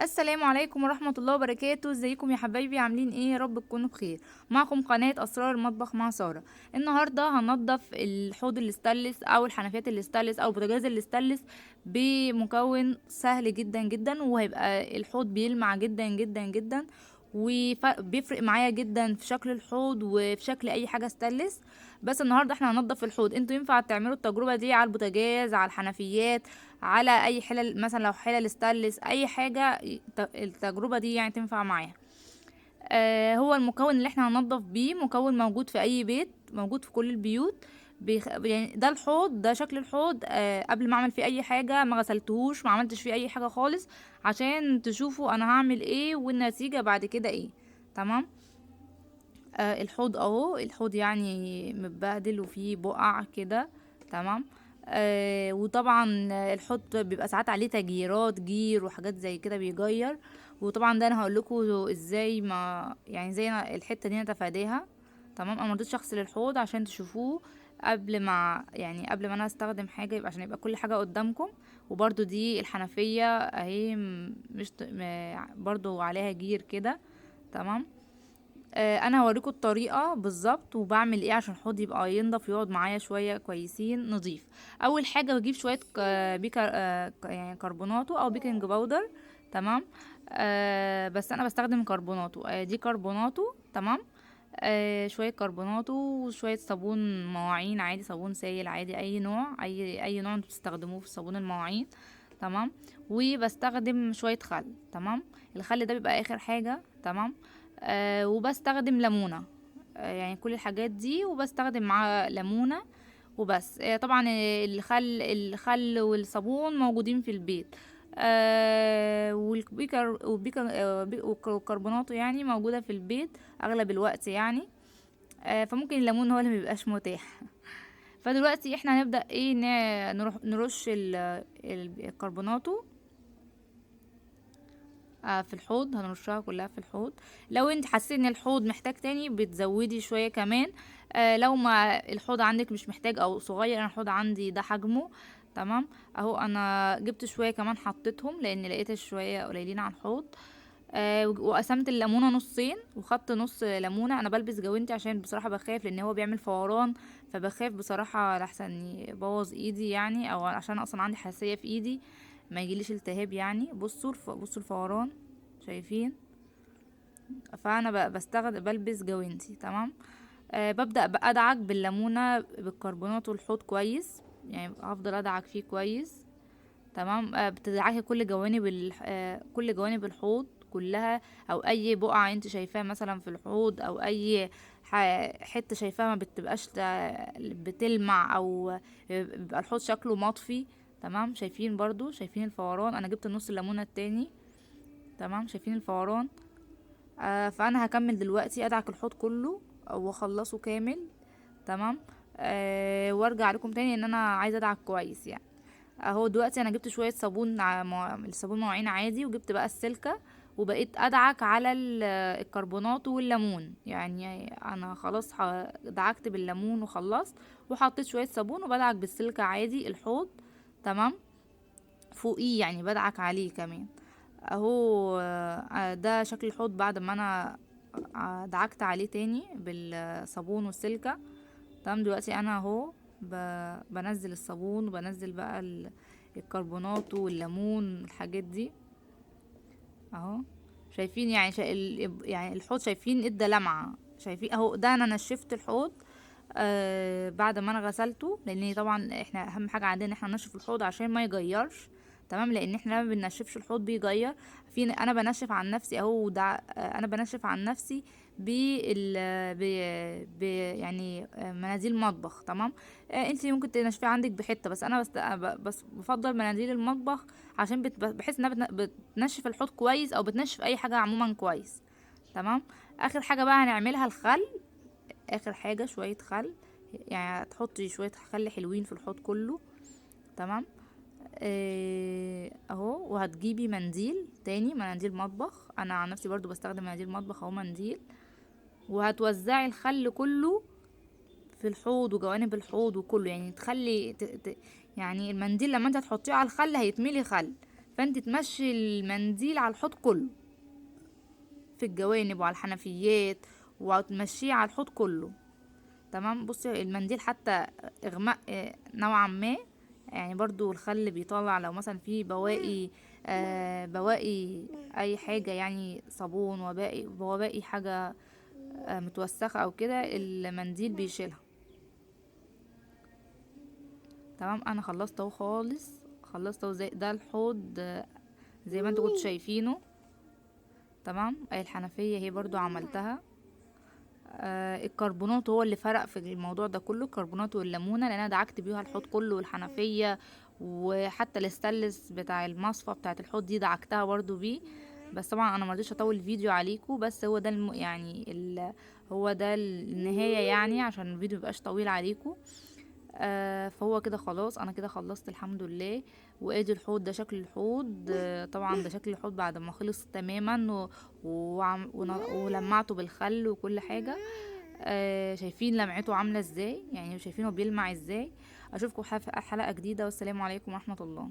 السلام عليكم ورحمة الله وبركاته. ازيكم يا حبايبي؟ عاملين ايه؟ يا رب تكونوا بخير. معكم قناة اسرار المطبخ مع سارة. النهاردة هننضف الحوض الاستانلس او الحنفيات الاستانلس او البوتاجاز الاستانلس بمكون سهل جدا جدا، وهيبقى الحوض بيلمع جدا جدا جدا، وبيفرق معايا جدا في شكل الحوض وفي شكل اي حاجة استانلس. بس النهارده احنا هننضف الحوض. انتوا ينفع تعملوا التجربة دي على البوتاجاز، على الحنفيات، على اي حلل، مثلا لو حلل ستانلس اي حاجه. التجربه دي يعني تنفع معايا. هو المكون اللي احنا هننضف بيه مكون موجود في اي بيت، موجود في كل البيوت. يعني ده الحوض، ده شكل الحوض قبل ما اعمل فيه اي حاجه، ما غسلتهوش، ما عملتش فيه اي حاجه خالص، عشان تشوفوا انا هعمل ايه والنتيجه بعد كده ايه. تمام. الحوض اهو، الحوض يعني متبهدل وفيه بقع كده. تمام. وطبعا الحوض بيبقى ساعات عليه تجييرات، جير وحاجات زي كده بيجير. وطبعا ده انا هقول لكم ازاي، ما يعني ازاي أنا الحته دي نتفاداها. تمام. انا مرضتش اغسل الحوض عشان تشوفوه قبل ما، يعني قبل ما انا استخدم حاجه، يبقى عشان يبقى كل حاجه قدامكم. وبرضو دي الحنفيه اهي، مش برضو عليها جير كده. تمام. انا هوريكم الطريقه بالظبط وبعمل ايه عشان الحوض يبقى ينضف ويقعد معايا شويه كويسين نضيف. اول حاجه بجيب شويه بيكر، يعني كربوناتو او بيكنج باودر. تمام. بس انا بستخدم كربوناتو، دي كربوناتو. تمام. شويه كربوناتو وشويه صابون مواعين عادي، صابون سائل عادي، اي نوع، اي نوع انتوا بتستخدموه في صابون المواعين. تمام. وبستخدم شويه خل. تمام. الخل ده بيبقى اخر حاجه. تمام. وبستخدم ليمونة. يعني كل الحاجات دي وبستخدم معاها ليمونة وبس. طبعا الخل والصابون موجودين في البيت. والكربوناتو يعني موجودة في البيت أغلب الوقت يعني. فممكن الليمون هو اللي مبيبقاش متاح. فدلوقتي احنا هنبدأ ايه، نروح نرش الكربوناتو في الحوض. هنرشها كلها في الحوض. لو انت حسيت ان الحوض محتاج تاني بتزودي شوية كمان. لو ما الحوض عندك مش محتاج او صغير، انا الحوض عندي ده حجمه. تمام. اهو انا جبت شوية كمان حطيتهم لان لقيت شوية قليلين على الحوض. وقسمت الليمونة نصين وخدت نص ليمونة. انا بلبس جوانتي عشان بصراحة بخاف، لان هو بيعمل فوران، فبخاف بصراحة لحسن يبوظ ايدي يعني، او عشان اصلا عندي حساسية في ايدي ما يجيليش التهاب يعني. بصوا الفوران، شايفين؟ فانا بستخدم بلبس جوانتي. تمام. ببدأ بقى ادعك بالليمونة بالكربونات والحوض كويس، يعني هفضل ادعك فيه كويس. تمام. بتدعكي كل جوانب كل جوانب الحوض كلها، او اي بقعة انت شايفاها مثلا في الحوض، او اي حتة شايفاها ما بتبقاش بتلمع، او بيبقى الحوض شكله مطفي. تمام. شايفين؟ برضو شايفين الفوران؟ انا جبت نص الليمونة التاني. تمام. شايفين الفوران؟ فانا هكمل دلوقتي ادعك الحوض كله واخلصه كامل. تمام. وارجع لكم تاني ان انا عايزه ادعك كويس يعني. اهو دلوقتي انا جبت شويه صابون، الصابون مواعين عادي، وجبت بقى السلكه، وبقيت ادعك على الكربونات والليمون. يعني انا خلاص دعكت بالليمون وخلصت، وحطيت شويه صابون وبدعك بالسلكه عادي الحوض. تمام. فوقيه يعني بدعك عليه كمان. اهو ده شكل الحوض بعد ما انا دعكت عليه تاني بالصابون والسلكة. تمام. دلوقتي انا اهو بنزل الصابون وبنزل بقى الكربونات والليمون الحاجات دي اهو. شايفين يعني يعني الحوض شايفين ادى لمعة؟ شايفين اهو؟ ده انا نشفت الحوض بعد ما انا غسلته، لان طبعا احنا اهم حاجه عندنا ان احنا ننشف الحوض عشان ما يجيرش. تمام. لان احنا لما بننشفش الحوض بيجير. انا بنشف عن نفسي اهو، انا بنشف عن نفسي بال ب... ب... يعني مناديل مطبخ. تمام. انت ممكن تنشفي عندك بحته، بس انا بس بفضل مناديل المطبخ عشان بحس انها بتنشف الحوض كويس، او بتنشف اي حاجه عموما كويس. تمام. اخر حاجه بقى هنعملها الخل. اخر حاجة شوية خل، يعني تحطي شوية خل حلوين في الحوض كله. تمام. اهو. وهتجيبي منديل تاني، مناديل مطبخ، انا عن نفسي برضو بستخدم مناديل مطبخ اهو، منديل. وهتوزعي الخل كله في الحوض وجوانب الحوض وكله، يعني تخلي يعني المنديل لما انت هتحطيه على الخل هيتملي خل. فانت تمشي المنديل على الحوض كله، في الجوانب وعلى الحنفيات، وتمشيه على الحوض كله. تمام. بصي المنديل حتى اغماء نوعا ما، يعني برضو الخل بيطلع لو مثلا في بواقي، بواقي اي حاجة، يعني صابون وباقي حاجة متوسخة او كده، المنديل بيشيلها. تمام. انا خلصت اهو خالص، خلصت اهو. زي ده الحوض زي ما انتوا كنتوا شايفينه. تمام. الحنفية هي برضو عملتها. الكربونات هو اللي فرق في الموضوع ده كله، الكربونات والليمونه، لان انا دعكت بيها الحوض كله والحنفيه، وحتى الاستانلس بتاع المصفى بتاعه الحوض دي دعكتها برضو بيه. بس طبعا انا مرضيش اطول الفيديو عليكم، بس هو ده يعني هو ده النهايه، يعني عشان الفيديو ميبقاش طويل عليكم. فهو كده خلاص، انا كده خلصت الحمد لله. وادي الحوض، ده شكل الحوض. طبعا ده شكل الحوض بعد ما خلص تماما ولمعته بالخل وكل حاجة. شايفين لمعته عاملة ازاي، يعني شايفينه بيلمع ازاي. اشوفكم في حلقة جديدة، والسلام عليكم ورحمة الله.